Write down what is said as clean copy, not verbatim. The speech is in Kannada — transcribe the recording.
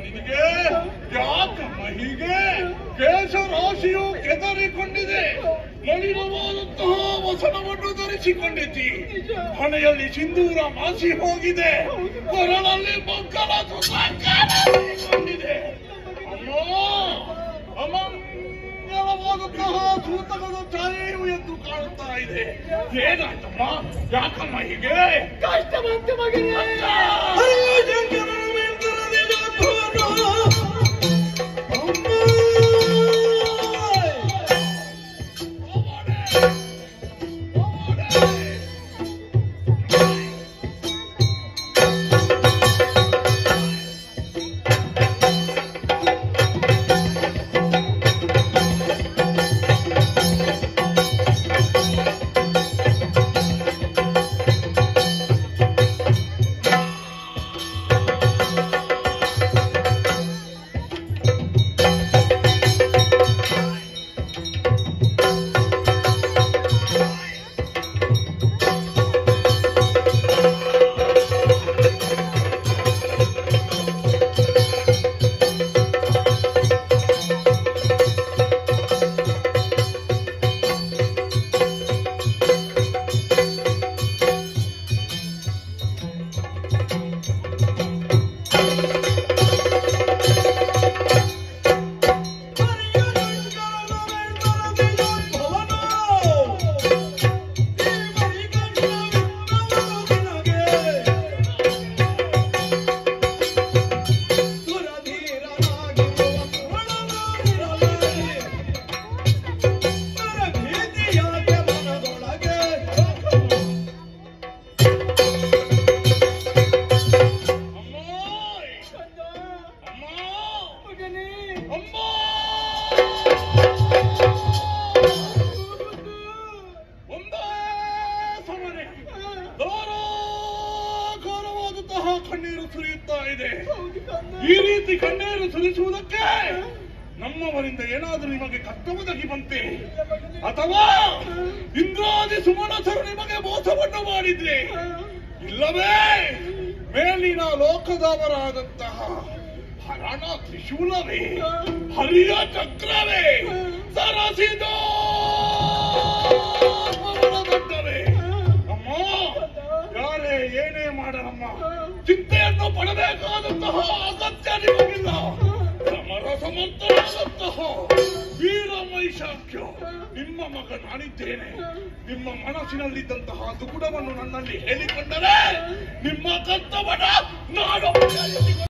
ನಿನಗೆ? ಯಾಕಮ್ಮ ಹೀಗೆ? ಕೇಶರಾಶಿಯು ಕೆದರಿಕೊಂಡಿದೆ, ಮಲಿನವಾದಂತಹ ವಸನವನ್ನು ಧರಿಸಿಕೊಂಡಿದ್ದಿ, ಹಣೆಯಲ್ಲಿ ಸಿಂಧೂರ ಮಾಸಿ ಹೋಗಿದೆ, ಕೊರಳಲ್ಲಿ ಮಕ್ಕಳ ಸುಖಕೊಂಡಿದೆ. ಅಮಂಗಲವಾದಂತಹ ಸೂತಕದ ಛಾಯೆಯು ಎಂದು ಕಾಣುತ್ತಾ ಇದೆ. ಏನಾಯ್ತಮ್ಮ? ಯಾಕಮ್ಮ ಹೀಗೆ? ಕಷ್ಟ ಬಂತು ಮಗನೇ. ಕಣ್ಣೀರು ಸುರಿಯುತ್ತಾ ಇದೆ. ಈ ರೀತಿ ಕಣ್ಣೀರು ಸುರಿಸುವುದಕ್ಕೆ ನಮ್ಮವರಿಂದ ಏನಾದರೂ ನಿಮಗೆ ಕರ್ತವ್ಯದಾಗಿ ಬಂತೆ, ಅಥವಾ ಇಂದ್ರಾದಿ ಸುಮನಸರು ನಿಮಗೆ ಮೋಸವನ್ನು ಮಾಡಿದ್ರೆ, ಇಲ್ಲವೇ ಮೇಲಿನ ಲೋಕದವರಾದಂತಹ ಹರಣ ತ್ರಿಶೂಲವೇ, ಹರಿಯ ಚಕ್ರವೇ, ಸರಸಿದೋ ದೊಡ್ಡವೇ. ಅಮ್ಮ, ಯಾರೇ ಏನೇ ಮಾಡಲಮ್ಮ, ಚಿಂತೆಯನ್ನು ಪಡಬೇಕಾದಂತಹ ಅಗತ್ಯ ನಿಮಗಿಲ್ಲ. ಸಮರ ಸಮರ್ಥನಾದಂತಹ ವೀರ ಮೈಷಾಖ್ಯ ನಿಮ್ಮ ಮಗ ನಾನಿದ್ದೇನೆ. ನಿಮ್ಮ ಮನಸ್ಸಿನಲ್ಲಿದ್ದಂತಹ ದುಗುಡವನ್ನು ನನ್ನಲ್ಲಿ ಹೇಳಿಕೊಂಡರೆ ನಿಮ್ಮ ಕರ್ತವ್ಯ ನಾನು